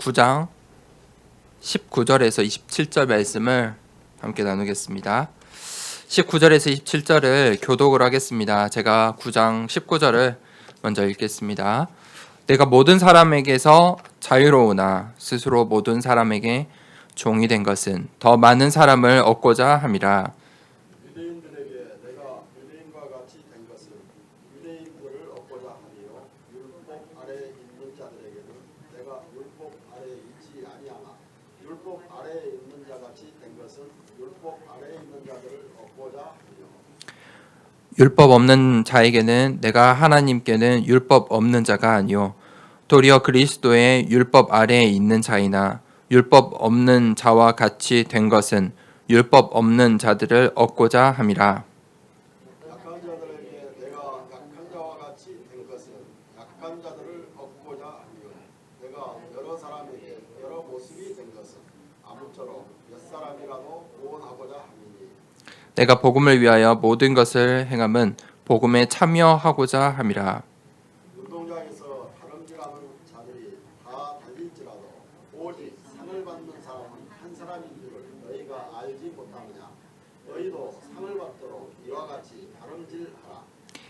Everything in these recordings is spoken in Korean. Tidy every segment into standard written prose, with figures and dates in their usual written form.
9장 19절에서 27절 말씀을 함께 나누겠습니다. 19절에서 27절을 교독을 하겠습니다. 제가 9장 19절을 먼저 읽겠습니다. 내가 모든 사람에게서 자유로우나 스스로 모든 사람에게 종이 된 것은 더 많은 사람을 얻고자 함이라. 유대인들에게 내가 유대인과 같이 된 것은 유대인들을 얻고자 하니요 율법 아래에 있는 자들에게는 내가 율법 아래에 있지 아니하나 율법 아래에 있는 자같이 된 것은 율법 아래에 있는 자들을 얻고자 하니요. 율법 없는 자에게는 내가 하나님께는 율법 없는 자가 아니요 도리어 그리스도의 율법 아래에 있는 자이나 율법 없는 자와 같이 된 것은 율법 없는 자들을 얻고자 함이라. 약한 자들에게 내가 약한 자와 같이 된 것은 약한 자들을 얻고자 하니요 내가 여러 사람에게 여러 모습이 된 것은 아무쪼록 몇 사람이라도 구원하고자 함이니. 내가 복음을 위하여 모든 것을 행함은 복음에 참여하고자 함이라. 운동장에서 다름질하는 자들이 다 달릴지라도 오직 상을 받는 사람은 한 사람인 줄을 너희가 알지 못하느냐. 너희도 상을 받도록 이와 같이 다름질하라.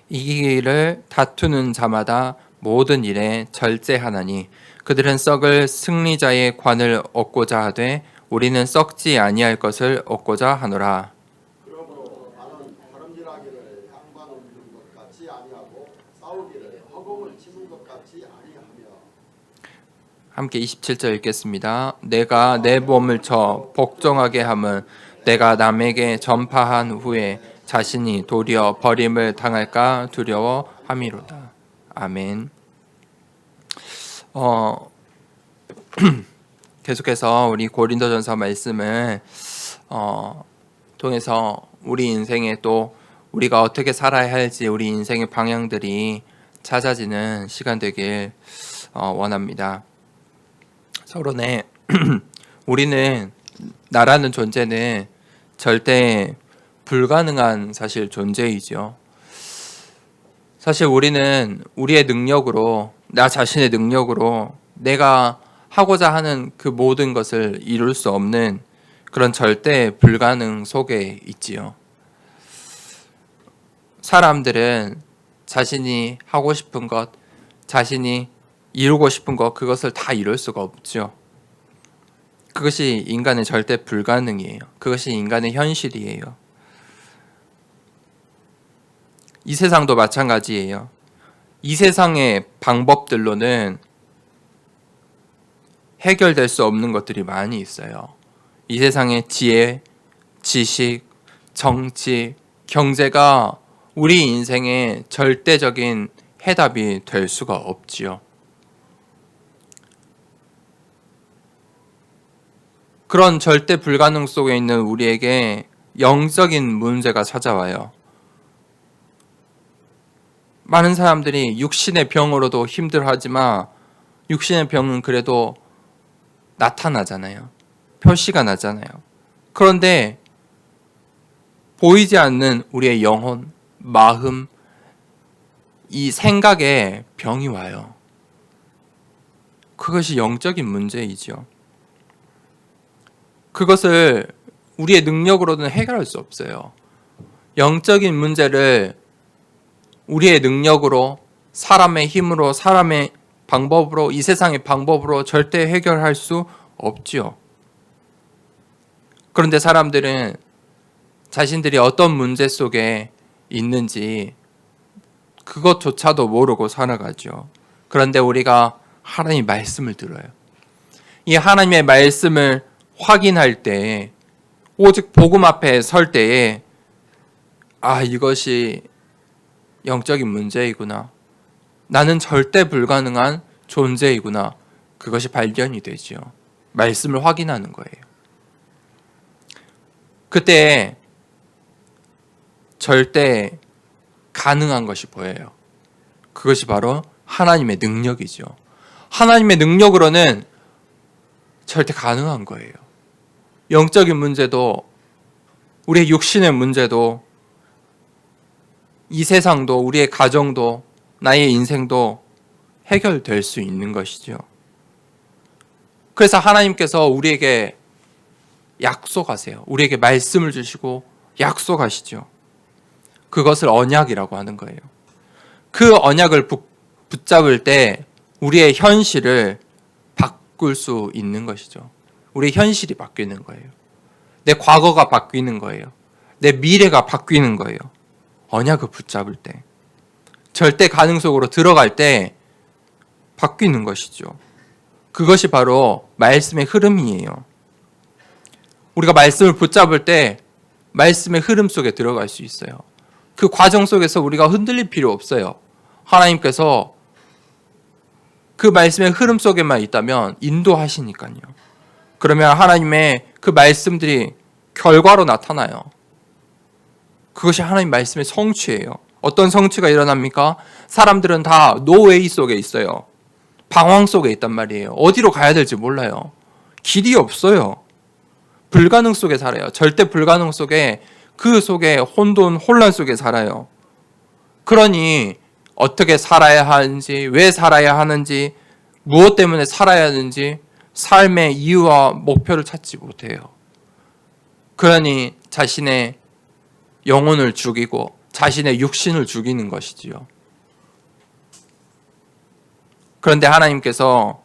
이기기를 다투는 자마다 모든 일에 절제하나니 그들은 썩을 승리자의 관을 얻고자 하되 우리는 썩지 아니할 것을 얻고자 하노라. 그러므로 나는 다름질하기를 양반 움는 것 같이 아니하고 싸우기를 허공을 치는 것 같이 아니하며. 함께 27절 읽겠습니다. 내가 내 몸을 쳐 복종하게 함은 내가 남에게 전파한 후에 자신이 도리어 버림을 당할까 두려워함이로다. 아멘. 계속해서 우리 고린도전서 말씀을 통해서 우리 인생에 또 우리가 어떻게 살아야 할지 우리 인생의 방향들이 찾아지는 시간 되길 원합니다. 서론에 우리는 나라는 존재는 절대 불가능한 사실 존재이죠. 사실 우리는 우리의 능력으로 나 자신의 능력으로 내가 하고자 하는 그 모든 것을 이룰 수 없는 그런 절대 불가능 속에 있지요. 사람들은 자신이 하고 싶은 것, 자신이 이루고 싶은 것, 그것을 다 이룰 수가 없죠. 그것이 인간의 절대 불가능이에요. 그것이 인간의 현실이에요. 이 세상도 마찬가지예요. 이 세상의 방법들로는 해결될 수 없는 것들이 많이 있어요. 이 세상의 지혜, 지식, 정치, 경제가 우리 인생의 절대적인 해답이 될 수가 없지요. 그런 절대 불가능 속에 있는 우리에게 영적인 문제가 찾아와요. 많은 사람들이 육신의 병으로도 힘들어하지만 육신의 병은 그래도 나타나잖아요. 표시가 나잖아요. 그런데 보이지 않는 우리의 영혼, 마음, 이 생각에 병이 와요. 그것이 영적인 문제이죠. 그것을 우리의 능력으로는 해결할 수 없어요. 영적인 문제를 우리의 능력으로, 사람의 힘으로, 사람의 방법으로, 이 세상의 방법으로 절대 해결할 수 없지요. 그런데 사람들은 자신들이 어떤 문제 속에 있는지 그것조차도 모르고 살아가죠. 그런데 우리가 하나님의 말씀을 들어요. 이 하나님의 말씀을 확인할 때, 오직 복음 앞에 설 때에 이것이 영적인 문제이구나. 나는 절대 불가능한 존재이구나. 그것이 발견이 되죠. 말씀을 확인하는 거예요. 그때 절대 가능한 것이 보여요. 그것이 바로 하나님의 능력이죠. 하나님의 능력으로는 절대 가능한 거예요. 영적인 문제도, 우리의 육신의 문제도, 이 세상도, 우리의 가정도, 나의 인생도 해결될 수 있는 것이죠. 그래서 하나님께서 우리에게 약속하세요. 우리에게 말씀을 주시고 약속하시죠. 그것을 언약이라고 하는 거예요. 그 언약을 붙잡을 때 우리의 현실을 바꿀 수 있는 것이죠. 우리의 현실이 바뀌는 거예요. 내 과거가 바뀌는 거예요. 내 미래가 바뀌는 거예요. 언약을 붙잡을 때. 절대 가능 속으로 들어갈 때 바뀌는 것이죠. 그것이 바로 말씀의 흐름이에요. 우리가 말씀을 붙잡을 때 말씀의 흐름 속에 들어갈 수 있어요. 그 과정 속에서 우리가 흔들릴 필요 없어요. 하나님께서 그 말씀의 흐름 속에만 있다면 인도하시니까요. 그러면 하나님의 그 말씀들이 결과로 나타나요. 그것이 하나님 말씀의 성취예요. 어떤 성취가 일어납니까? 사람들은 다 노웨이 속에 있어요. 방황 속에 있단 말이에요. 어디로 가야 될지 몰라요. 길이 없어요. 불가능 속에 살아요. 절대 불가능 속에, 그 속에 혼란 속에 살아요. 그러니 어떻게 살아야 하는지, 왜 살아야 하는지, 무엇 때문에 살아야 하는지 삶의 이유와 목표를 찾지 못해요. 그러니 자신의 영혼을 죽이고 자신의 육신을 죽이는 것이지요. 그런데 하나님께서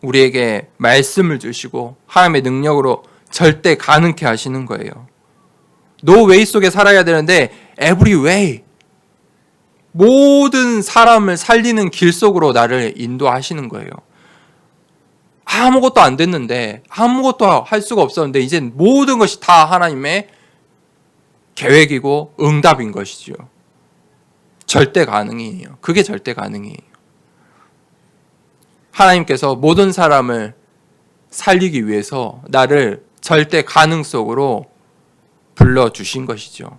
우리에게 말씀을 주시고 하나님의 능력으로 절대 가능케 하시는 거예요. No way 속에 살아야 되는데 every way, 모든 사람을 살리는 길 속으로 나를 인도하시는 거예요. 아무것도 안 됐는데, 아무것도 할 수가 없었는데 이제 모든 것이 다 하나님의 계획이고 응답인 것이지요. 절대 가능이에요. 그게 절대 가능이에요. 하나님께서 모든 사람을 살리기 위해서 나를 절대 가능 속으로 불러주신 것이죠.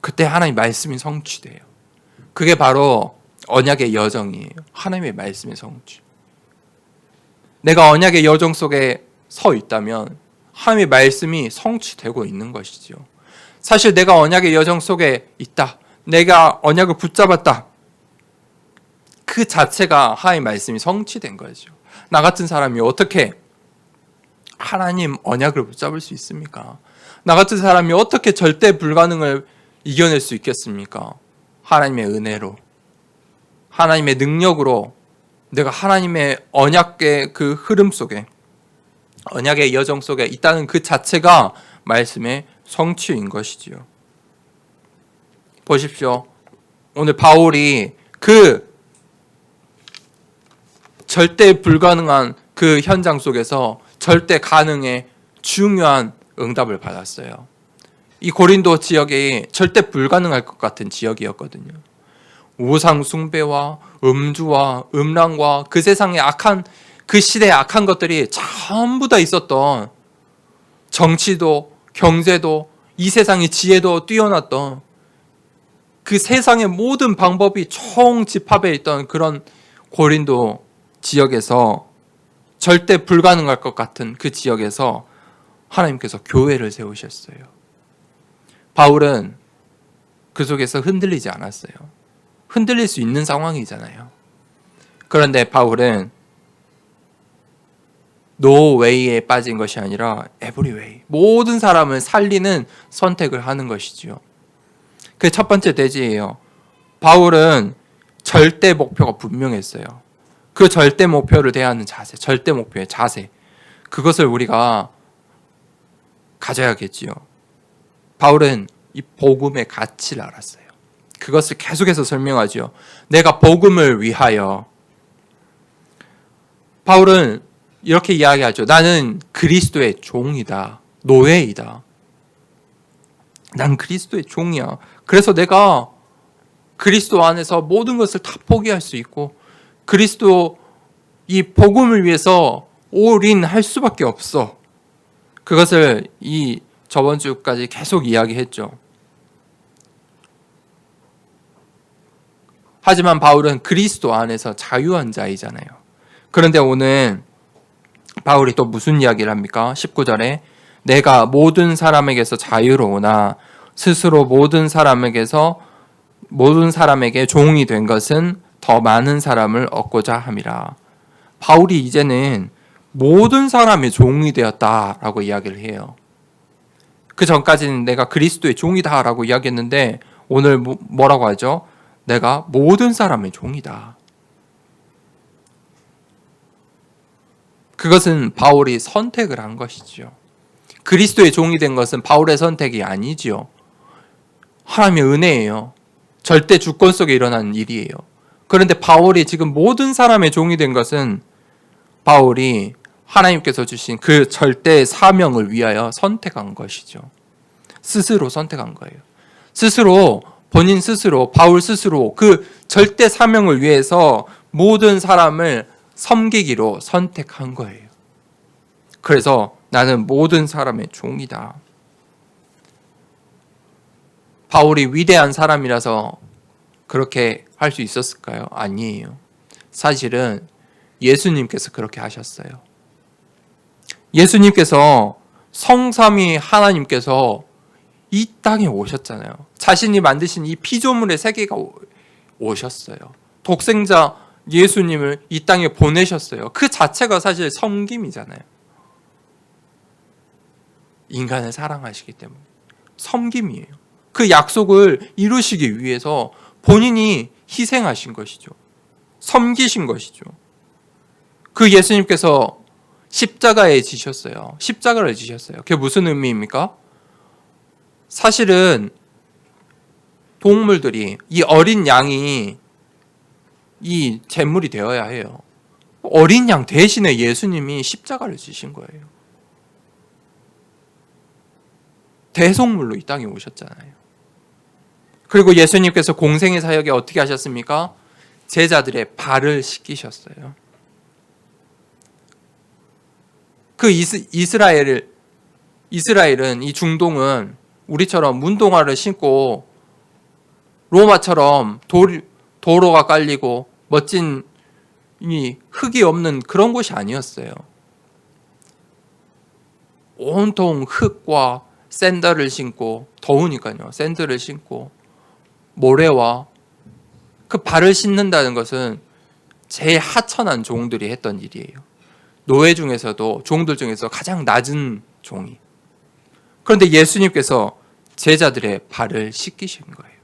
그때 하나님 말씀이 성취돼요. 그게 바로 언약의 여정이에요. 하나님의 말씀의 성취. 내가 언약의 여정 속에 서 있다면 하나님의 말씀이 성취되고 있는 것이죠. 사실 내가 언약의 여정 속에 있다, 내가 언약을 붙잡았다, 그 자체가 하나님의 말씀이 성취된 거죠. 나 같은 사람이 어떻게 하나님 언약을 붙잡을 수 있습니까? 나 같은 사람이 어떻게 절대 불가능을 이겨낼 수 있겠습니까? 하나님의 은혜로, 하나님의 능력으로 내가 하나님의 언약의 그 흐름 속에, 언약의 여정 속에 있다는 그 자체가 말씀의 성취인 것이지요. 보십시오. 오늘 바울이 그 절대 불가능한 그 현장 속에서 절대 가능의 중요한 응답을 받았어요. 이 고린도 지역이 절대 불가능할 것 같은 지역이었거든요. 우상 숭배와 음주와 음란과 그 세상의 악한, 그 시대의 악한 것들이 전부 다 있었던, 정치도 경제도 이 세상의 지혜도 뛰어났던, 그 세상의 모든 방법이 총 집합해 있던 그런 고린도 지역에서, 절대 불가능할 것 같은 그 지역에서 하나님께서 교회를 세우셨어요. 바울은 그 속에서 흔들리지 않았어요. 흔들릴 수 있는 상황이잖아요. 그런데 바울은 no way에 빠진 것이 아니라 every way, 모든 사람을 살리는 선택을 하는 것이지요. 그게 첫 번째 대지예요. 바울은 절대 목표가 분명했어요. 그 절대 목표를 대하는 자세, 절대 목표의 자세, 그것을 우리가 가져야겠지요. 바울은 이 복음의 가치를 알았어요. 그것을 계속해서 설명하죠. 내가 복음을 위하여. 바울은 이렇게 이야기하죠. 나는 그리스도의 종이다. 노예이다. 난 그리스도의 종이야. 그래서 내가 그리스도 안에서 모든 것을 다 포기할 수 있고, 그리스도 이 복음을 위해서 올인할 수밖에 없어. 그것을 이 저번 주까지 계속 이야기했죠. 하지만 바울은 그리스도 안에서 자유한 자이잖아요. 그런데 오늘 바울이 또 무슨 이야기를 합니까? 19절에 내가 모든 사람에게서 자유로우나 스스로 모든 사람에게 종이 된 것은 더 많은 사람을 얻고자 함이라. 바울이 이제는 모든 사람의 종이 되었다라고 이야기를 해요. 그 전까지는 내가 그리스도의 종이다라고 이야기했는데 오늘 뭐라고 하죠? 내가 모든 사람의 종이다. 그것은 바울이 선택을 한 것이죠. 그리스도의 종이 된 것은 바울의 선택이 아니지요. 하나님의 은혜예요. 절대 주권 속에 일어난 일이에요. 그런데 바울이 지금 모든 사람의 종이 된 것은 바울이 하나님께서 주신 그 절대 사명을 위하여 선택한 것이죠. 스스로 선택한 거예요. 스스로, 본인 스스로, 바울 스스로 그 절대 사명을 위해서 모든 사람을 섬기기로 선택한 거예요. 그래서 나는 모든 사람의 종이다. 바울이 위대한 사람이라서 그렇게 할 수 있었을까요? 아니에요. 사실은 예수님께서 그렇게 하셨어요. 예수님께서 성삼위 하나님께서 이 땅에 오셨잖아요. 자신이 만드신 이 피조물의 세계가 오셨어요. 독생자 예수님을 이 땅에 보내셨어요. 그 자체가 사실 섬김이잖아요. 인간을 사랑하시기 때문에 섬김이에요. 그 약속을 이루시기 위해서 본인이 희생하신 것이죠. 섬기신 것이죠. 그 예수님께서 십자가에 지셨어요. 십자가를 지셨어요. 그게 무슨 의미입니까? 사실은 동물들이, 이 어린 양이 이 제물이 되어야 해요. 어린 양 대신에 예수님이 십자가를 지신 거예요. 대속물로 이 땅에 오셨잖아요. 그리고 예수님께서 공생의 사역에 어떻게 하셨습니까? 제자들의 발을 씻기셨어요. 그 이스라엘은, 이 중동은 우리처럼 문동화를 신고 로마처럼 도로가 깔리고 멋진 이 흙이 없는 그런 곳이 아니었어요. 온통 흙과 샌들을 신고, 더우니까요. 샌들을 신고 모래와 그 발을 씻는다는 것은 제일 하천한 종들이 했던 일이에요. 노예 중에서도, 종들 중에서 가장 낮은 종이. 그런데 예수님께서 제자들의 발을 씻기신 거예요.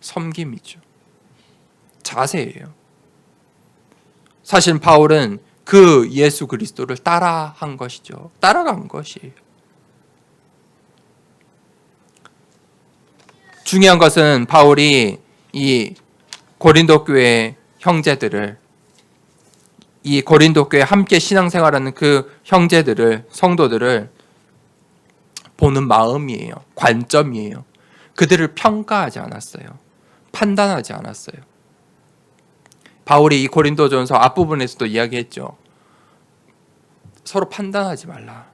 섬김이죠. 자세예요. 사실 바울은 그 예수 그리스도를 따라한 것이죠. 따라간 것이에요. 중요한 것은 바울이 이 고린도 교회 형제들을, 이 고린도 교회 함께 신앙생활하는 그 형제들을, 성도들을 보는 마음이에요. 관점이에요. 그들을 평가하지 않았어요. 판단하지 않았어요. 바울이 이 고린도전서 앞부분에서도 이야기했죠. 서로 판단하지 말라.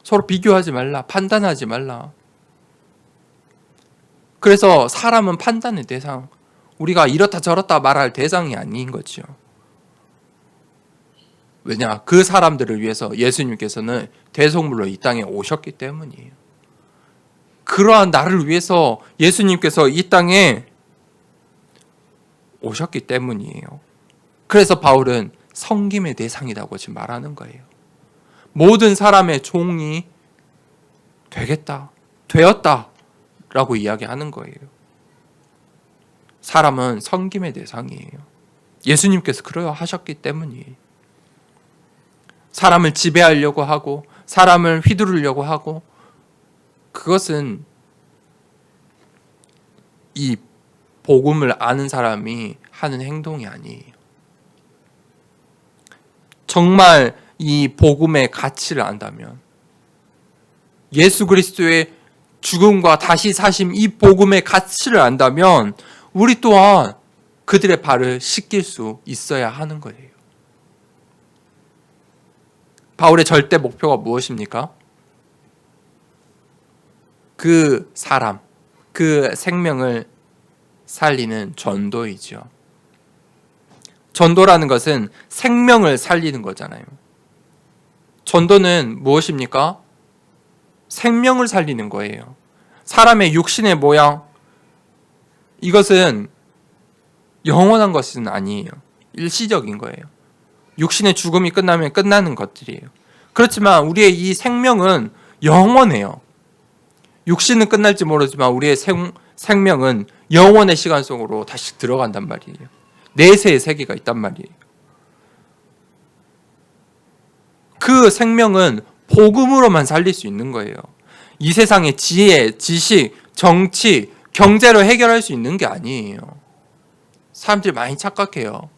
서로 비교하지 말라. 판단하지 말라. 그래서 사람은 판단의 대상, 우리가 이렇다 저렇다 말할 대상이 아닌 거죠. 왜냐? 그 사람들을 위해서 예수님께서는 대속물로 이 땅에 오셨기 때문이에요. 그러한 나를 위해서 예수님께서 이 땅에 오셨기 때문이에요. 그래서 바울은 섬김의 대상이라고 지금 말하는 거예요. 모든 사람의 종이 되었다라고 이야기하는 거예요. 사람은 섬김의 대상이에요. 예수님께서 그러려 하셨기 때문이에요. 사람을 지배하려고 하고 사람을 휘두르려고 하고, 그것은 이 복음을 아는 사람이 하는 행동이 아니에요. 정말 이 복음의 가치를 안다면, 예수 그리스도의 죽음과 다시 사심, 이 복음의 가치를 안다면 우리 또한 그들의 발을 씻길 수 있어야 하는 거예요. 바울의 절대 목표가 무엇입니까? 그 사람, 그 생명을 살리는 전도이죠. 전도라는 것은 생명을 살리는 거잖아요. 전도는 무엇입니까? 생명을 살리는 거예요. 사람의 육신의 모양, 이것은 영원한 것은 아니에요. 일시적인 거예요. 육신의 죽음이 끝나면 끝나는 것들이에요. 그렇지만 우리의 이 생명은 영원해요. 육신은 끝날지 모르지만 우리의 생명은 영원의 시간 속으로 다시 들어간단 말이에요. 내세의 세계가 있단 말이에요. 그 생명은 복음으로만 살릴 수 있는 거예요. 이 세상의 지혜, 지식, 정치, 경제로 해결할 수 있는 게 아니에요. 사람들이 많이 착각해요.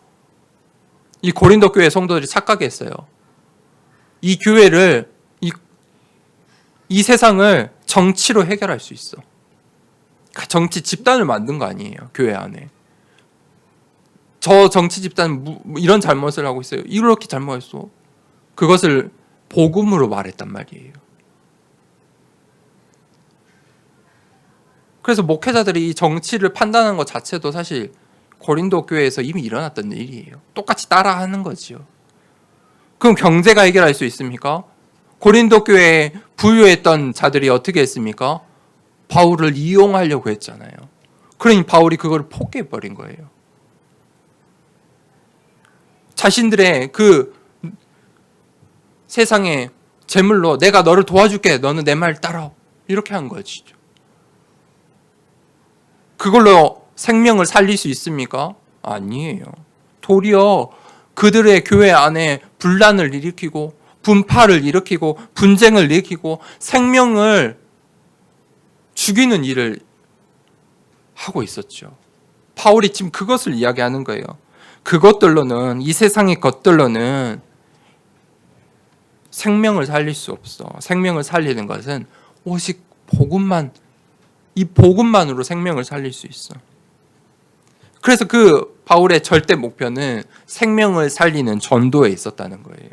이 고린도 교회 성도들이 착각했어요. 이 교회를, 이 세상을 정치로 해결할 수 있어. 정치 집단을 만든 거 아니에요. 교회 안에. 저 정치 집단 이런 잘못을 하고 있어요. 이렇게 잘못했어. 그것을 복음으로 말했단 말이에요. 그래서 목회자들이 이 정치를 판단하는 것 자체도 사실 고린도 교회에서 이미 일어났던 일이에요. 똑같이 따라하는 거지요. 그럼 경제가 해결할 수 있습니까? 고린도 교회에 부유했던 자들이 어떻게 했습니까? 바울을 이용하려고 했잖아요. 그러니 바울이 그걸 포기해버린 거예요. 자신들의 그 세상의 재물로 내가 너를 도와줄게. 너는 내 말 따라. 이렇게 한 것이죠. 그걸로 생명을 살릴 수 있습니까? 아니에요. 도리어 그들의 교회 안에 분란을 일으키고 분파를 일으키고 분쟁을 일으키고 생명을 죽이는 일을 하고 있었죠. 바울이 지금 그것을 이야기하는 거예요. 그것들로는, 이 세상의 것들로는 생명을 살릴 수 없어. 생명을 살리는 것은 오직 복음만, 이 복음만으로 생명을 살릴 수 있어. 그래서 그 바울의 절대 목표는 생명을 살리는 전도에 있었다는 거예요.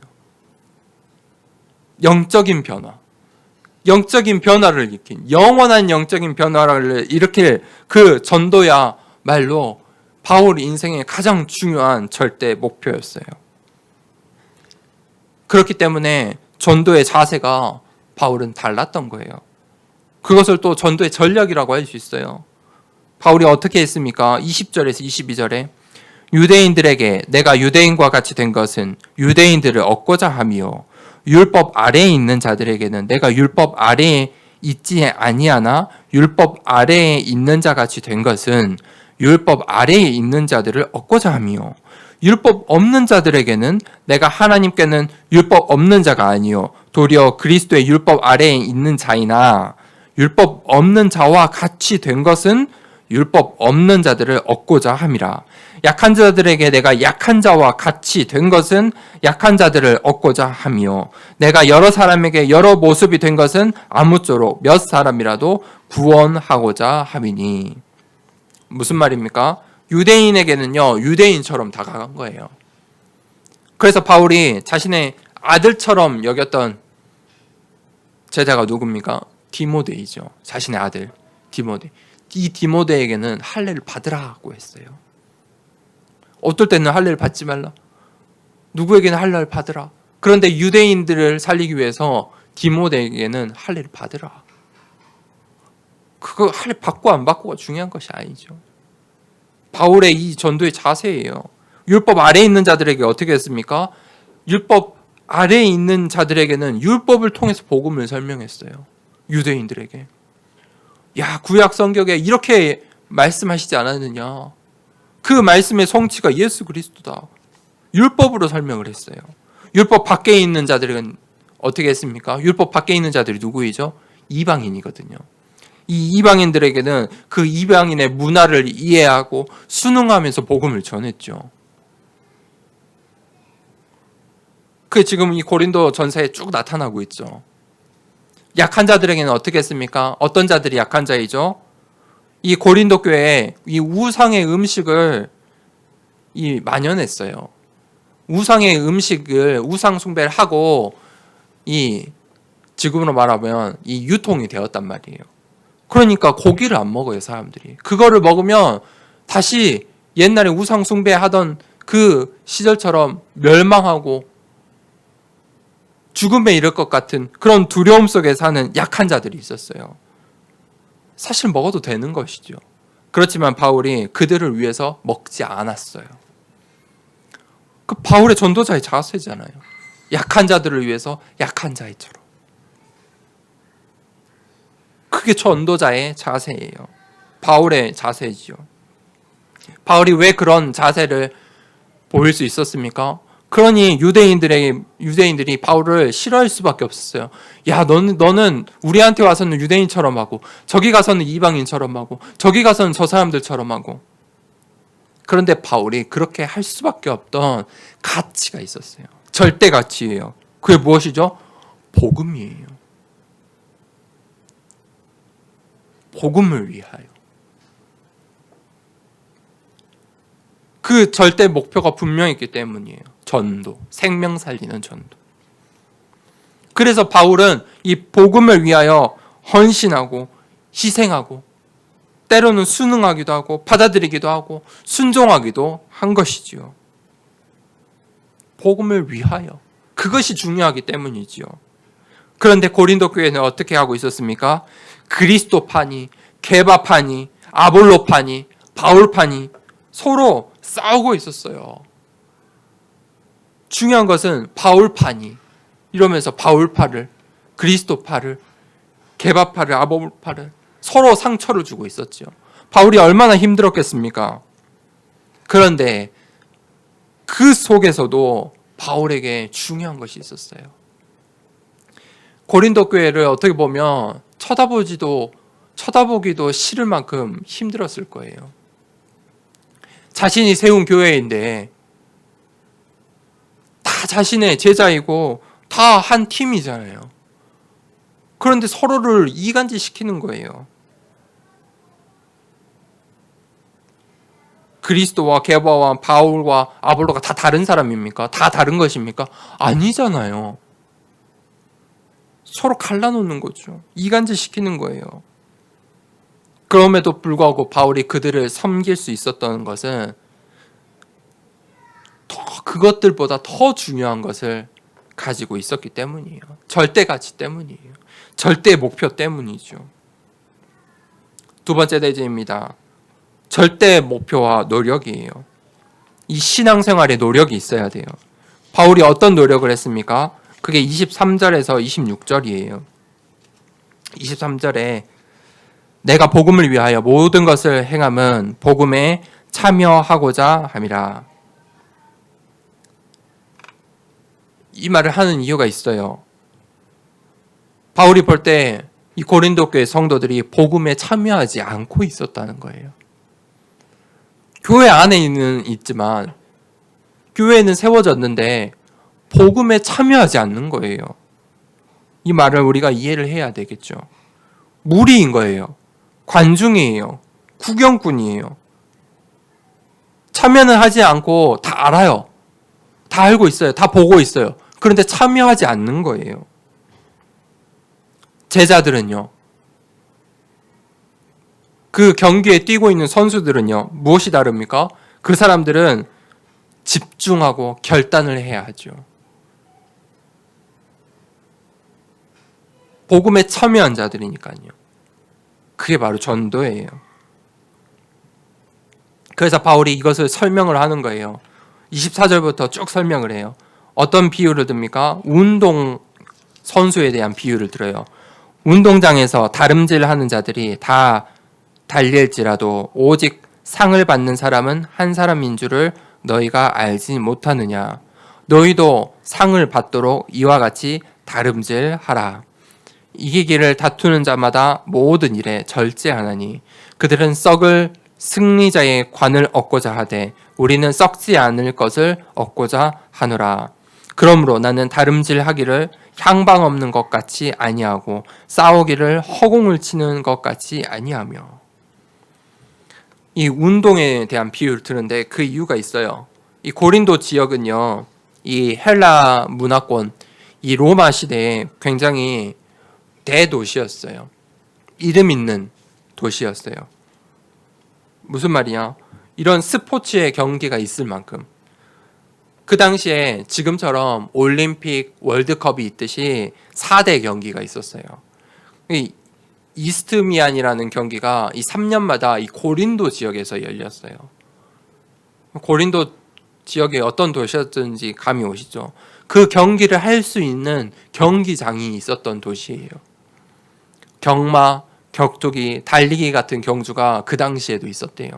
영적인 변화, 영적인 변화를 일으킨, 영원한 영적인 변화를 일으킬 그 전도야말로 바울 인생의 가장 중요한 절대 목표였어요. 그렇기 때문에 전도의 자세가 바울은 달랐던 거예요. 그것을 또 전도의 전략이라고 할 수 있어요. 바울이 어떻게 했습니까? 20절에서 22절에 유대인들에게 내가 유대인과 같이 된 것은 유대인들을 얻고자 함이요 율법 아래에 있는 자들에게는 내가 율법 아래에 있지 아니하나 율법 아래에 있는 자 같이 된 것은 율법 아래에 있는 자들을 얻고자 함이요 율법 없는 자들에게는 내가 하나님께는 율법 없는 자가 아니요 도리어 그리스도의 율법 아래에 있는 자이나 율법 없는 자와 같이 된 것은 율법 없는 자들을 얻고자 함이라. 약한 자들에게 내가 약한 자와 같이 된 것은 약한 자들을 얻고자 함이요 내가 여러 사람에게 여러 모습이 된 것은 아무쪼록 몇 사람이라도 구원하고자 함이니. 무슨 말입니까? 유대인에게는요 유대인처럼 다가간 거예요. 그래서 바울이 자신의 아들처럼 여겼던 제자가 누굽니까? 디모데이죠. 자신의 아들 디모데. 이 디모데에게는 할례를 받으라고 했어요. 어떨 때는 할례를 받지 말라. 누구에게는 할례를 받으라. 그런데 유대인들을 살리기 위해서 디모데에게는 할례를 받으라. 그거 할례 받고 안 받고가 중요한 것이 아니죠. 바울의 이 전도의 자세예요. 율법 아래에 있는 자들에게 어떻게 했습니까? 율법 아래에 있는 자들에게는 율법을 통해서 복음을 설명했어요. 유대인들에게. 야, 구약 성경에 이렇게 말씀하시지 않았느냐. 그 말씀의 성취가 예수 그리스도다. 율법으로 설명을 했어요. 율법 밖에 있는 자들은 어떻게 했습니까? 율법 밖에 있는 자들이 누구이죠? 이방인이거든요. 이 이방인들에게는 그 이방인의 문화를 이해하고 순응하면서 복음을 전했죠. 그게 지금 이 고린도 전서에 쭉 나타나고 있죠. 약한 자들에게는 어떻게 했습니까? 어떤 자들이 약한 자이죠? 이 고린도 교회에 이 우상의 음식을 만연했어요. 우상의 음식을 우상 숭배를 하고 이 지금으로 말하면 이 유통이 되었단 말이에요. 그러니까 고기를 안 먹어요, 사람들이. 그거를 먹으면 다시 옛날에 우상 숭배하던 그 시절처럼 멸망하고 죽음에 이를 것 같은 그런 두려움 속에 사는 약한 자들이 있었어요. 사실 먹어도 되는 것이죠. 그렇지만 바울이 그들을 위해서 먹지 않았어요. 그 바울의 전도자의 자세잖아요. 약한 자들을 위해서 약한 자이처럼. 그게 전도자의 자세예요. 바울의 자세지요. 바울이 왜 그런 자세를 보일 수 있었습니까? 그러니 유대인들이 바울을 싫어할 수밖에 없었어요. 야, 너는 우리한테 와서는 유대인처럼 하고, 저기 가서는 이방인처럼 하고, 저기 가서는 저 사람들처럼 하고. 그런데 바울이 그렇게 할 수밖에 없던 가치가 있었어요. 절대 가치예요. 그게 무엇이죠? 복음이에요. 복음을 위하여. 그 절대 목표가 분명히 있기 때문이에요. 전도, 생명 살리는 전도. 그래서 바울은 이 복음을 위하여 헌신하고 희생하고 때로는 순응하기도 하고 받아들이기도 하고 순종하기도 한 것이지요. 복음을 위하여. 그것이 중요하기 때문이지요. 그런데 고린도 교회는 어떻게 하고 있었습니까? 그리스도파니, 게바파니, 아볼로파니, 바울파니 서로 싸우고 있었어요. 중요한 것은 바울파니 이러면서 바울파를, 그리스도파를, 게바파를, 아볼파를 서로 상처를 주고 있었죠. 바울이 얼마나 힘들었겠습니까? 그런데 그 속에서도 바울에게 중요한 것이 있었어요. 고린도 교회를 어떻게 보면 쳐다보기도 싫을 만큼 힘들었을 거예요. 자신이 세운 교회인데 다 자신의 제자이고 다 한 팀이잖아요. 그런데 서로를 이간질시키는 거예요. 그리스도와 게바와 바울과 아볼로가 다 다른 사람입니까? 다 다른 것입니까? 아니잖아요. 서로 갈라놓는 거죠. 이간질시키는 거예요. 그럼에도 불구하고 바울이 그들을 섬길 수 있었던 것은 그것들보다 더 중요한 것을 가지고 있었기 때문이에요. 절대 가치 때문이에요. 절대 목표 때문이죠. 두 번째 대지입니다. 절대 목표와 노력이에요. 이 신앙생활에 노력이 있어야 돼요. 바울이 어떤 노력을 했습니까? 그게 23절에서 26절이에요. 23절에 내가 복음을 위하여 모든 것을 행함은 복음에 참여하고자 함이라. 이 말을 하는 이유가 있어요. 바울이 볼 때 이 고린도 교회 성도들이 복음에 참여하지 않고 있었다는 거예요. 교회 안에는 있지만 교회는 세워졌는데 복음에 참여하지 않는 거예요. 이 말을 우리가 이해를 해야 되겠죠. 무리인 거예요. 관중이에요. 구경꾼이에요. 참여는 하지 않고 다 알아요. 다 알고 있어요. 다 보고 있어요. 그런데 참여하지 않는 거예요. 제자들은요. 그 경기에 뛰고 있는 선수들은요. 무엇이 다릅니까? 그 사람들은 집중하고 결단을 해야 하죠. 복음에 참여한 자들이니까요. 그게 바로 전도예요. 그래서 바울이 이것을 설명을 하는 거예요. 24절부터 쭉 설명을 해요. 어떤 비유를 듭니까? 운동 선수에 대한 비유를 들어요. 운동장에서 다름질하는 자들이 다 달릴지라도 오직 상을 받는 사람은 한 사람인 줄을 너희가 알지 못하느냐. 너희도 상을 받도록 이와 같이 다름질하라. 이기기를 다투는 자마다 모든 일에 절제하나니 그들은 썩을 승리자의 관을 얻고자 하되 우리는 썩지 않을 것을 얻고자 하노라. 그러므로 나는 다름질하기를 향방 없는 것 같이 아니하고 싸우기를 허공을 치는 것 같이 아니하며. 이 운동에 대한 비유를 드는데 그 이유가 있어요. 이 고린도 지역은요, 이 헬라 문화권, 이 로마 시대에 굉장히 대도시였어요. 이름 있는 도시였어요. 무슨 말이냐? 이런 스포츠의 경기가 있을 만큼. 그 당시에 지금처럼 올림픽, 월드컵이 있듯이 4대 경기가 있었어요. 이스트미안이라는 경기가 이 3년마다 이 고린도 지역에서 열렸어요. 고린도 지역에 어떤 도시였든지 감이 오시죠? 그 경기를 할 수 있는 경기장이 있었던 도시예요. 경마, 격투기, 달리기 같은 경주가 그 당시에도 있었대요.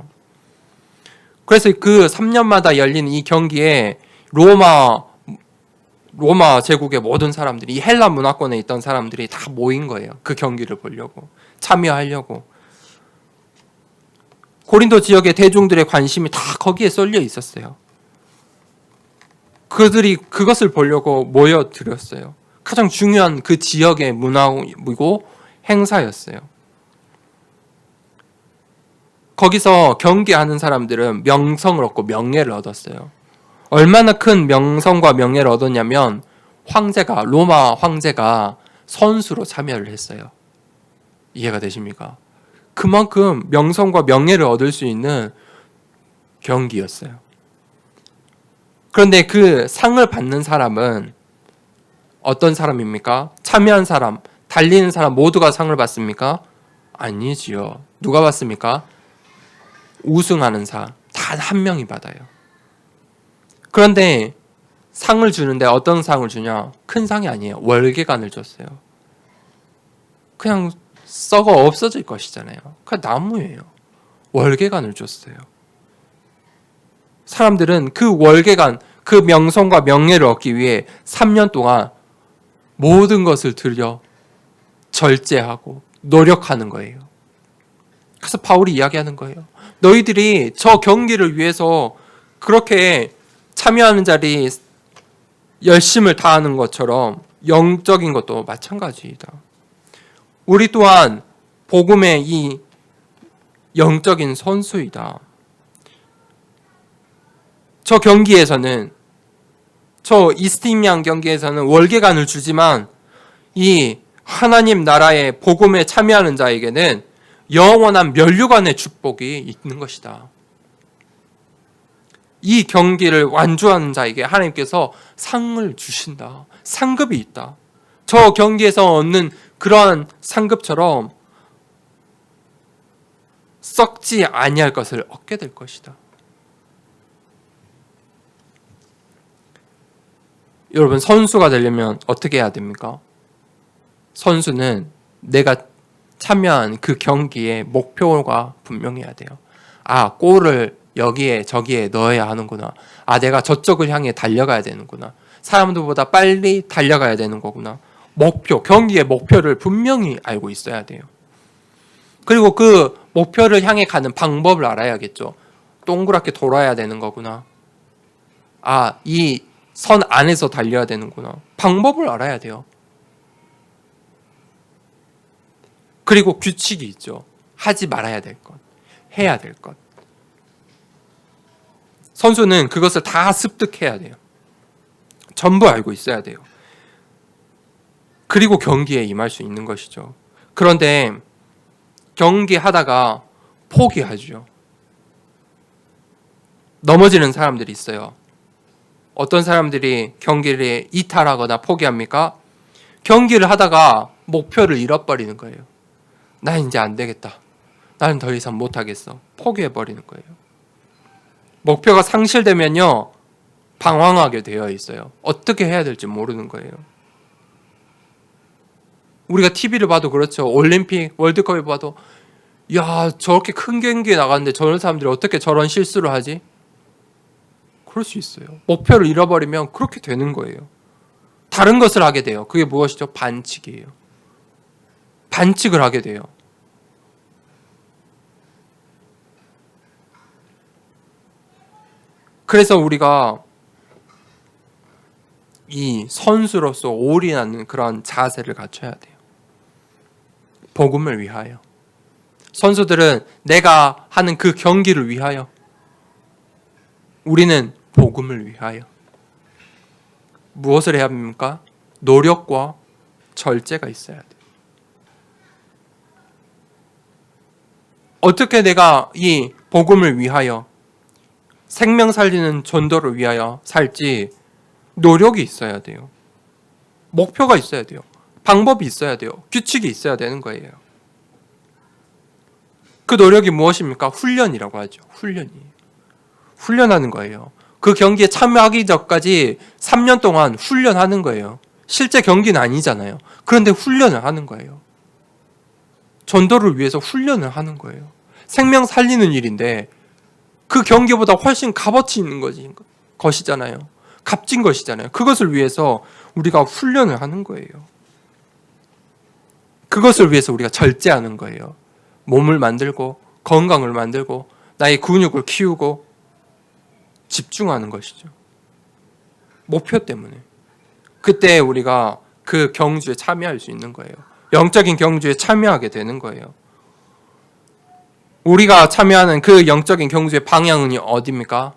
그래서 그 3년마다 열리는 이 경기에 로마 제국의 모든 사람들이, 이 헬라 문화권에 있던 사람들이 다 모인 거예요. 그 경기를 보려고, 참여하려고. 고린도 지역의 대중들의 관심이 다 거기에 쏠려 있었어요. 그들이 그것을 보려고 모여들었어요. 가장 중요한 그 지역의 문화이고 행사였어요. 거기서 경기하는 사람들은 명성을 얻고 명예를 얻었어요. 얼마나 큰 명성과 명예를 얻었냐면 로마 황제가 선수로 참여를 했어요. 이해가 되십니까? 그만큼 명성과 명예를 얻을 수 있는 경기였어요. 그런데 그 상을 받는 사람은 어떤 사람입니까? 참여한 사람, 달리는 사람 모두가 상을 받습니까? 아니지요. 누가 받습니까? 우승하는 사, 단 한 명이 받아요. 그런데 상을 주는데 어떤 상을 주냐? 큰 상이 아니에요. 월계관을 줬어요. 그냥 썩어 없어질 것이잖아요. 그냥 나무예요. 월계관을 줬어요. 사람들은 그 월계관, 그 명성과 명예를 얻기 위해 3년 동안 모든 것을 들여 절제하고 노력하는 거예요. 그래서 바울이 이야기하는 거예요. 너희들이 저 경기를 위해서 그렇게 참여하는 자리 열심을 다하는 것처럼 영적인 것도 마찬가지이다. 우리 또한 복음의 이 영적인 선수이다. 저 경기에서는, 저 이스티미안 경기에서는 월계관을 주지만 이 하나님 나라의 복음에 참여하는 자에게는 영원한 면류관의 축복이 있는 것이다. 이 경기를 완주하는 자에게 하나님께서 상을 주신다. 상급이 있다. 저 경기에서 얻는 그러한 상급처럼 썩지 아니할 것을 얻게 될 것이다. 여러분, 선수가 되려면 어떻게 해야 됩니까? 선수는 내가 참여한 그 경기의 목표가 분명해야 돼요. 아, 골을 여기에 저기에 넣어야 하는구나. 아, 내가 저쪽을 향해 달려가야 되는구나. 사람들보다 빨리 달려가야 되는 거구나. 목표, 경기의 목표를 분명히 알고 있어야 돼요. 그리고 그 목표를 향해 가는 방법을 알아야겠죠. 동그랗게 돌아야 되는 거구나. 아, 이 선 안에서 달려야 되는구나. 방법을 알아야 돼요. 그리고 규칙이 있죠. 하지 말아야 될 것, 해야 될 것. 선수는 그것을 다 습득해야 돼요. 전부 알고 있어야 돼요. 그리고 경기에 임할 수 있는 것이죠. 그런데 경기하다가 포기하죠. 넘어지는 사람들이 있어요. 어떤 사람들이 경기를 이탈하거나 포기합니까? 경기를 하다가 목표를 잃어버리는 거예요. 나 이제 안 되겠다. 나는 더 이상 못하겠어. 포기해버리는 거예요. 목표가 상실되면요, 방황하게 되어 있어요. 어떻게 해야 될지 모르는 거예요. 우리가 TV를 봐도 그렇죠. 올림픽, 월드컵을 봐도 야, 저렇게 큰 경기에 나갔는데 저런 사람들이 어떻게 저런 실수를 하지? 그럴 수 있어요. 목표를 잃어버리면 그렇게 되는 거예요. 다른 것을 하게 돼요. 그게 무엇이죠? 반칙이에요. 반칙을 하게 돼요. 그래서 우리가 이 선수로서 올인하는 그런 자세를 갖춰야 돼요. 복음을 위하여. 선수들은 내가 하는 그 경기를 위하여, 우리는 복음을 위하여. 무엇을 해야 합니까? 노력과 절제가 있어야 돼요. 어떻게 내가 이 복음을 위하여, 생명 살리는 전도를 위하여 살지? 노력이 있어야 돼요. 목표가 있어야 돼요. 방법이 있어야 돼요. 규칙이 있어야 되는 거예요. 그 노력이 무엇입니까? 훈련이라고 하죠. 훈련이에요. 훈련하는 거예요. 그 경기에 참여하기 전까지 3년 동안 훈련하는 거예요. 실제 경기는 아니잖아요. 그런데 훈련을 하는 거예요. 전도를 위해서 훈련을 하는 거예요. 생명 살리는 일인데 그 경기보다 훨씬 값어치 있는 것이잖아요. 값진 것이잖아요. 그것을 위해서 우리가 훈련을 하는 거예요. 그것을 위해서 우리가 절제하는 거예요. 몸을 만들고 건강을 만들고 나의 근육을 키우고 집중하는 것이죠. 목표 때문에. 그때 우리가 그 경주에 참여할 수 있는 거예요. 영적인 경주에 참여하게 되는 거예요. 우리가 참여하는 그 영적인 경주의 방향은 어디입니까?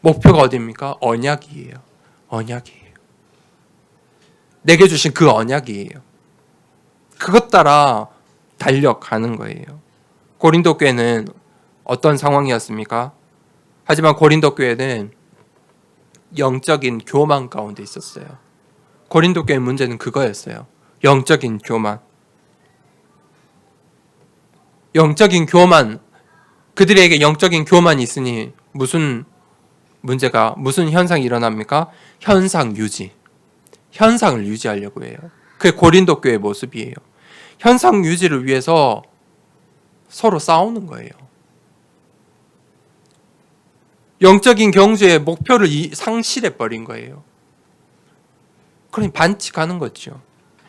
목표가 어디입니까? 언약이에요. 언약이에요. 내게 주신 그 언약이에요. 그것 따라 달려가는 거예요. 고린도 교회는 어떤 상황이었습니까? 하지만 고린도 교회는 영적인 교만 가운데 있었어요. 고린도 교회의 문제는 그거였어요. 영적인 교만. 영적인 교만, 그들에게 영적인 교만이 있으니 무슨 문제가, 무슨 현상이 일어납니까? 현상 유지. 현상을 유지하려고 해요. 그게 고린도 교회의 모습이에요. 현상 유지를 위해서 서로 싸우는 거예요. 영적인 경주의 목표를 상실해버린 거예요. 그러니 반칙하는 거죠.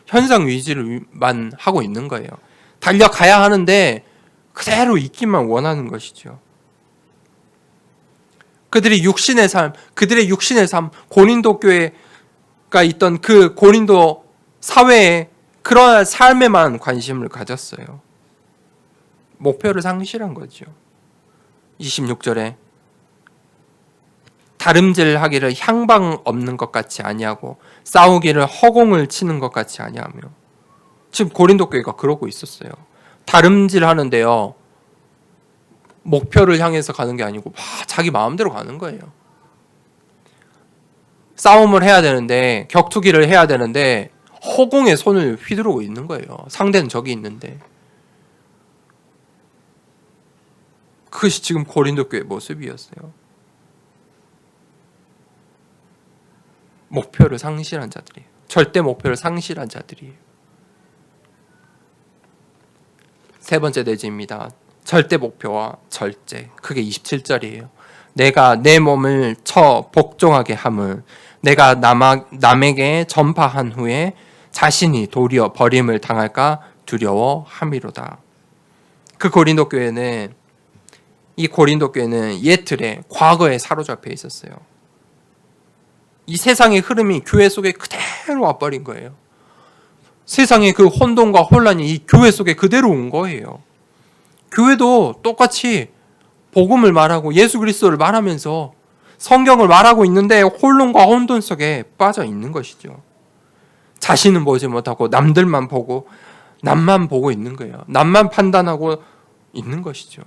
현상 유지를만 하고 있는 거예요. 달려가야 하는데 그대로 있기만 원하는 것이죠. 그들의 육신의 삶, 고린도 교회가 있던 그 고린도 사회에 그러한 삶에만 관심을 가졌어요. 목표를 상실한 거죠. 26절에 다름질하기를 향방 없는 것 같이 아니하고 싸우기를 허공을 치는 것 같이 아니하며. 지금 고린도 교회가 그러고 있었어요. 다름질하는데요, 목표를 향해서 가는 게 아니고 자기 마음대로 가는 거예요. 싸움을 해야 되는데, 격투기를 해야 되는데 허공에 손을 휘두르고 있는 거예요. 상대는 저기 있는데. 그것이 지금 고린도 교회의 모습이었어요. 목표를 상실한 자들이에요. 절대 목표를 상실한 자들이에요. 세 번째 내지입니다. 절대 목표와 절제. 그게 27절이에요. 내가 내 몸을 쳐 복종하게 함을 내가 남에게 전파한 후에 자신이 도리어 버림을 당할까 두려워함이로다. 이 고린도 교회는 옛 틀에 과거에 사로잡혀 있었어요. 이 세상의 흐름이 교회 속에 그대로 와버린 거예요. 세상의 그 혼돈과 혼란이 이 교회 속에 그대로 온 거예요. 교회도 똑같이 복음을 말하고 예수 그리스도를 말하면서 성경을 말하고 있는데 혼돈과 혼돈 속에 빠져 있는 것이죠. 자신은 보지 못하고 남들만 보고 남만 보고 있는 거예요. 남만 판단하고 있는 것이죠.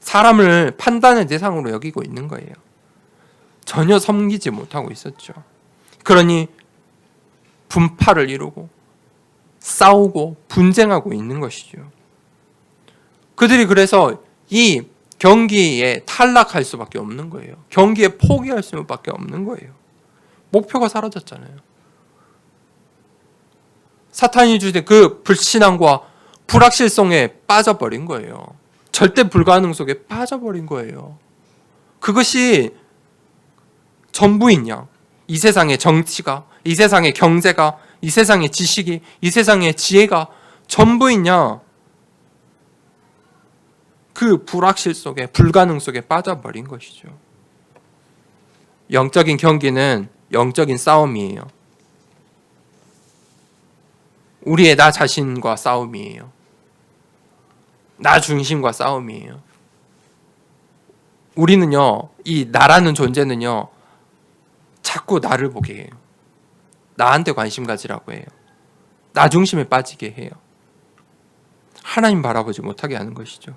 사람을 판단의 대상으로 여기고 있는 거예요. 전혀 섬기지 못하고 있었죠. 그러니 분파를 이루고 싸우고 분쟁하고 있는 것이죠. 그들이 그래서 이 경기에 탈락할 수밖에 없는 거예요. 경기에 포기할 수밖에 없는 거예요. 목표가 사라졌잖아요. 사탄이 주된 그 불신앙과 불확실성에 빠져버린 거예요. 절대 불가능 속에 빠져버린 거예요. 그것이 전부인 양, 이 세상의 정치가, 이 세상의 경제가, 이 세상의 지식이, 이 세상의 지혜가 전부인 양, 그 불확실 속에, 불가능 속에 빠져버린 것이죠. 영적인 경기는 영적인 싸움이에요. 우리의 나 자신과 싸움이에요. 나 중심과 싸움이에요. 우리는요, 이 나라는 존재는요, 자꾸 나를 보게 해요. 나한테 관심 가지라고 해요. 나 중심에 빠지게 해요. 하나님 바라보지 못하게 하는 것이죠.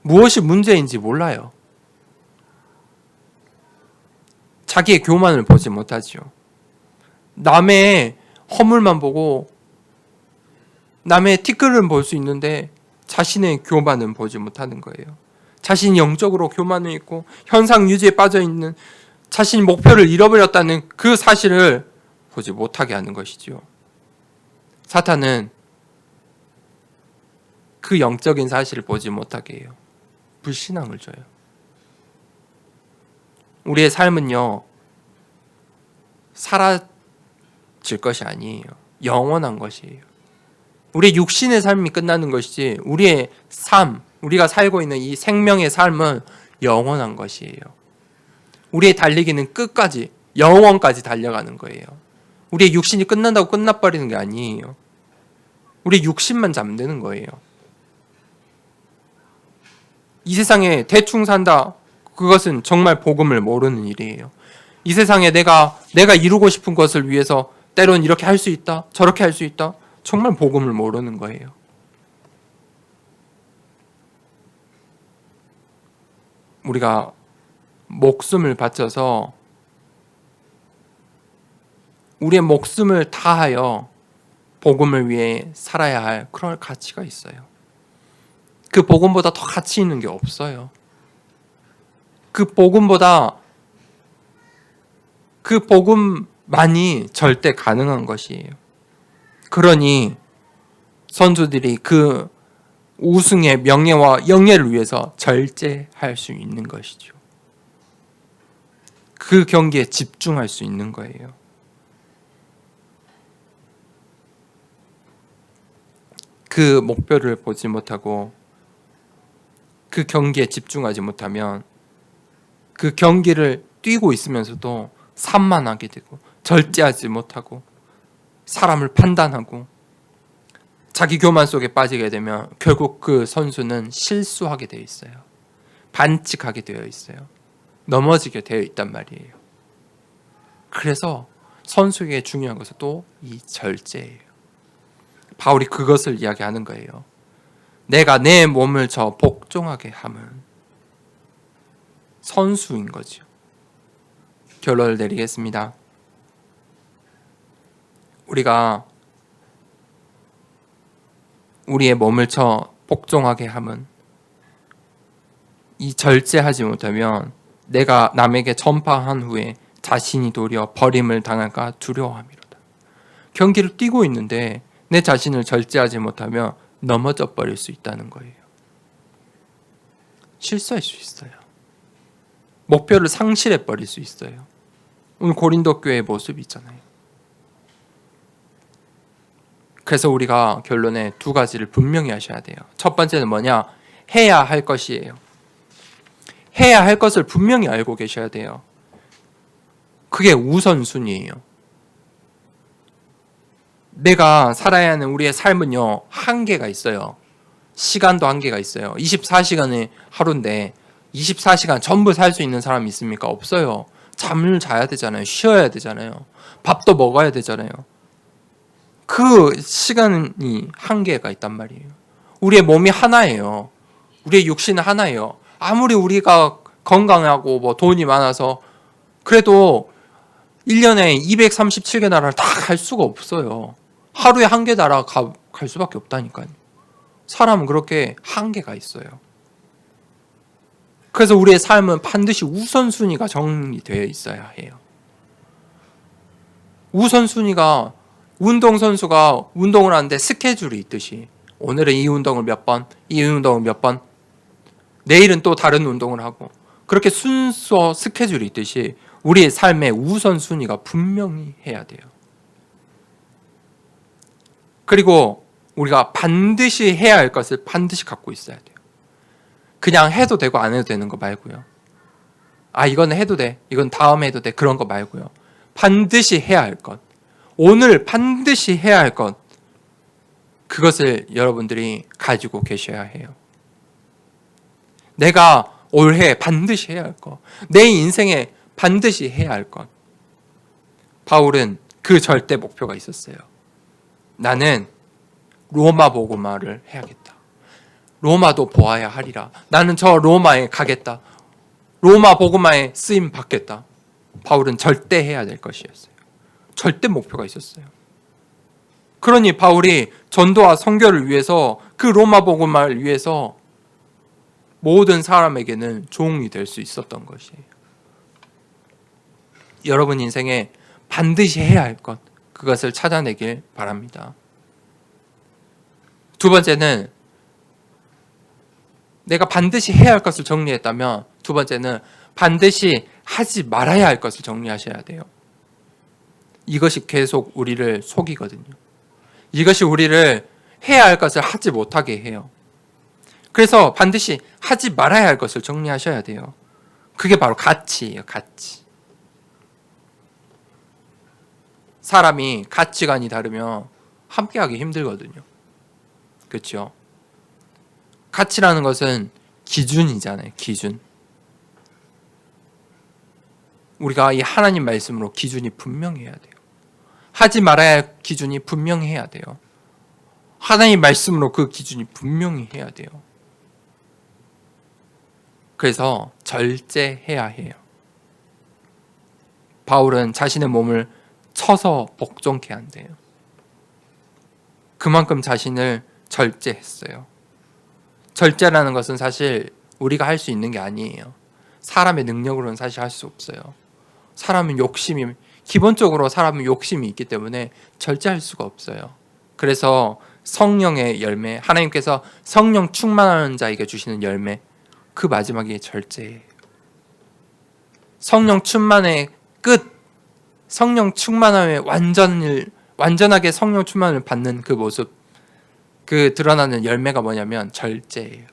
무엇이 문제인지 몰라요. 자기의 교만을 보지 못하죠. 남의 허물만 보고 남의 티끌은 볼 수 있는데 자신의 교만은 보지 못하는 거예요. 자신이 영적으로 교만해 있고 현상 유지에 빠져 있는, 자신이 목표를 잃어버렸다는 그 사실을 보지 못하게 하는 것이죠. 사탄은 그 영적인 사실을 보지 못하게 해요. 불신앙을 줘요. 우리의 삶은요, 사라질 것이 아니에요. 영원한 것이에요. 우리의 육신의 삶이 끝나는 것이지 우리의 삶, 우리가 살고 있는 이 생명의 삶은 영원한 것이에요. 우리의 달리기는 끝까지, 영원까지 달려가는 거예요. 우리의 육신이 끝난다고 끝나버리는 게 아니에요. 우리의 육신만 잠드는 거예요. 이 세상에 대충 산다, 그것은 정말 복음을 모르는 일이에요. 이 세상에 내가 이루고 싶은 것을 위해서 때론 이렇게 할 수 있다, 저렇게 할 수 있다, 정말 복음을 모르는 거예요. 우리가 목숨을 바쳐서 우리의 목숨을 다하여 복음을 위해 살아야 할 그런 가치가 있어요. 그 복음보다 더 가치 있는 게 없어요. 그 복음만이 절대 가능한 것이에요. 그러니 선수들이 그 우승의 명예와 영예를 위해서 절제할 수 있는 것이죠. 그 경기에 집중할 수 있는 거예요. 그 목표를 보지 못하고 그 경기에 집중하지 못하면 그 경기를 뛰고 있으면서도 산만하게 되고 절제하지 못하고 사람을 판단하고 자기 교만 속에 빠지게 되면 결국 그 선수는 실수하게 되어 있어요. 반칙하게 되어 있어요. 넘어지게 되어 있단 말이에요. 그래서 선수에게 중요한 것은 또 이 절제예요. 바울이 그것을 이야기하는 거예요. 내가 내 몸을 저 복종하게 함은 선수인 거죠. 결론을 내리겠습니다. 우리가 우리의 몸을 쳐 복종하게 함은, 이 절제하지 못하면 내가 남에게 전파한 후에 자신이 도리어 버림을 당할까 두려워함이로다. 경기를 뛰고 있는데 내 자신을 절제하지 못하면 넘어져 버릴 수 있다는 거예요. 실수할 수 있어요. 목표를 상실해 버릴 수 있어요. 오늘 고린도 교회의 모습이 있잖아요. 그래서 우리가 결론에 두 가지를 분명히 하셔야 돼요. 첫 번째는 뭐냐? 해야 할 것이에요. 해야 할 것을 분명히 알고 계셔야 돼요. 그게 우선순위예요. 내가 살아야 하는 우리의 삶은요, 한계가 있어요. 시간도 한계가 있어요. 24시간의 하루인데 24시간 전부 살 수 있는 사람이 있습니까? 없어요. 잠을 자야 되잖아요. 쉬어야 되잖아요. 밥도 먹어야 되잖아요. 그 시간이 한계가 있단 말이에요. 우리의 몸이 하나예요. 우리의 육신은 하나예요. 아무리 우리가 건강하고 뭐 돈이 많아서 그래도 1년에 237개 나라를 다 갈 수가 없어요. 하루에 한 개 나라 갈 수밖에 없다니까요. 사람은 그렇게 한계가 있어요. 그래서 우리의 삶은 반드시 우선순위가 정리되어 있어야 해요. 우선순위가, 운동선수가 운동을 하는데 스케줄이 있듯이 오늘은 이 운동을 몇 번, 이 운동을 몇 번, 내일은 또 다른 운동을 하고, 그렇게 순서 스케줄이 있듯이 우리의 삶의 우선순위가 분명히 해야 돼요. 그리고 우리가 반드시 해야 할 것을 반드시 갖고 있어야 돼요. 그냥 해도 되고 안 해도 되는 거 말고요. 아, 이건 해도 돼, 이건 다음에 해도 돼, 그런 거 말고요. 반드시 해야 할 것, 오늘 반드시 해야 할 것, 그것을 여러분들이 가지고 계셔야 해요. 내가 올해 반드시 해야 할 것, 내 인생에 반드시 해야 할 것. 바울은 그 절대 목표가 있었어요. 나는 로마 복음화를 해야겠다. 로마도 보아야 하리라. 나는 저 로마에 가겠다. 로마 복음화에 쓰임 받겠다. 바울은 절대 해야 될 것이었어요. 절대 목표가 있었어요. 그러니 바울이 전도와 선교를 위해서 그 로마 복음을 위해서 모든 사람에게는 종이 될 수 있었던 것이에요. 여러분 인생에 반드시 해야 할 것, 그것을 찾아내길 바랍니다. 두 번째는 내가 반드시 해야 할 것을 정리했다면, 두 번째는 반드시 하지 말아야 할 것을 정리하셔야 돼요. 이것이 계속 우리를 속이거든요. 이것이 우리를 해야 할 것을 하지 못하게 해요. 그래서 반드시 하지 말아야 할 것을 정리하셔야 돼요. 그게 바로 가치예요. 가치. 사람이 가치관이 다르면 함께하기 힘들거든요. 그렇죠? 가치라는 것은 기준이잖아요. 기준. 우리가 이 하나님 말씀으로 기준이 분명해야 돼요. 하지 말아야 할 기준이 분명해야 돼요. 하나님 말씀으로 그 기준이 분명히 해야 돼요. 그래서 절제해야 해요. 바울은 자신의 몸을 쳐서 복종케 한대요. 그만큼 자신을 절제했어요. 절제라는 것은 사실 우리가 할 수 있는 게 아니에요. 사람의 능력으로는 사실 할 수 없어요. 기본적으로 사람은 욕심이 있기 때문에 절제할 수가 없어요. 그래서 성령의 열매, 하나님께서 성령 충만하는 자에게 주시는 열매, 그 마지막이 절제예요. 성령 충만의 끝, 성령 충만함의 완전하게 성령 충만을 받는 그 모습, 그 드러나는 열매가 뭐냐면 절제예요.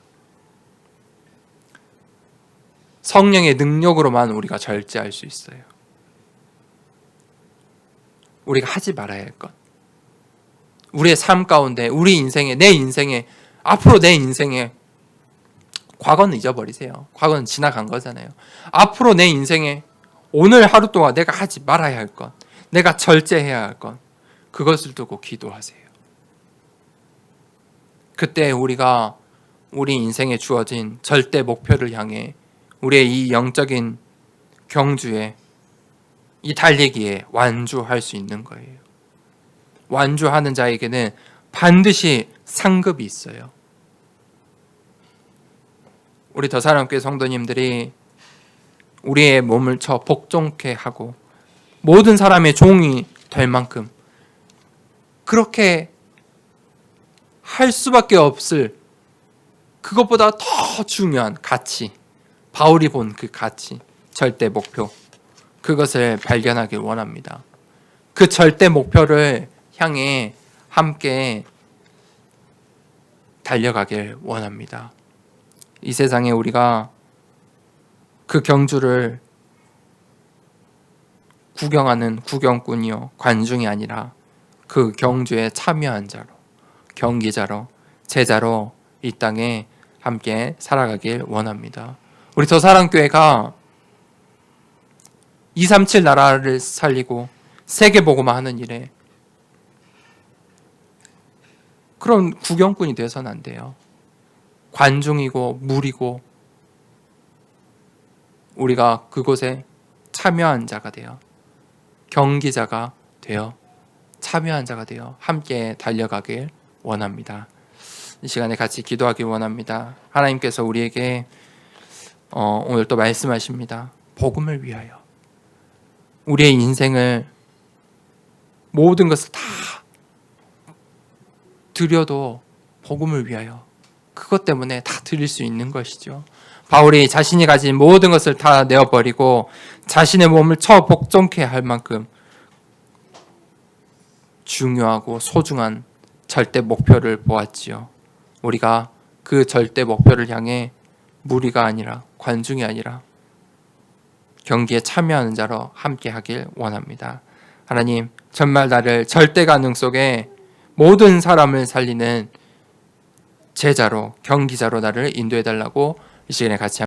성령의 능력으로만 우리가 절제할 수 있어요. 우리가 하지 말아야 할 것, 우리의 삶 가운데, 우리 인생에, 앞으로 내 인생에, 과거는 잊어버리세요. 과거는 지나간 거잖아요. 앞으로 내 인생에 오늘 하루 동안 내가 하지 말아야 할 것, 내가 절제해야 할 것, 그것을 두고 기도하세요. 그때 우리가 우리 인생에 주어진 절대 목표를 향해 우리의 이 영적인 경주에, 이 달리기에 완주할 수 있는 거예요. 완주하는 자에게는 반드시 상급이 있어요. 우리 더사랑교회 성도님들이 우리의 몸을 쳐 복종케 하고 모든 사람의 종이 될 만큼 그렇게 할 수밖에 없을, 그것보다 더 중요한 가치, 바울이 본 그 가치, 절대 목표, 그것을 발견하길 원합니다. 그 절대 목표를 향해 함께 달려가길 원합니다. 이 세상에 우리가 그 경주를 구경하는 구경꾼이요, 관중이 아니라 그 경주에 참여한 자로, 경기자로, 제자로 이 땅에 함께 살아가길 원합니다. 우리 더사랑교회가 237 나라를 살리고 세계복음화 하는 일에 그런 구경꾼이 되어서는 안 돼요. 관중이고 무리고 우리가 그곳에 참여한 자가 되어, 경기자가 되어, 참여한 자가 되어 함께 달려가길 원합니다. 이 시간에 같이 기도하길 원합니다. 하나님께서 우리에게 오늘 또 말씀하십니다. 복음을 위하여 우리의 인생을, 모든 것을 다 드려도 복음을 위하여, 그것 때문에 다 드릴 수 있는 것이죠. 바울이 자신이 가진 모든 것을 다 내어버리고 자신의 몸을 쳐 복종케 할 만큼 중요하고 소중한 절대 목표를 보았지요. 우리가 그 절대 목표를 향해 무리가 아니라, 관중이 아니라 경기에 참여하는 자로 함께 하길 원합니다. 하나님, 정말 나를 절대 가능 속에 모든 사람을 살리는 제자로, 경기자로 나를 인도해 달라고 이 시간에 같이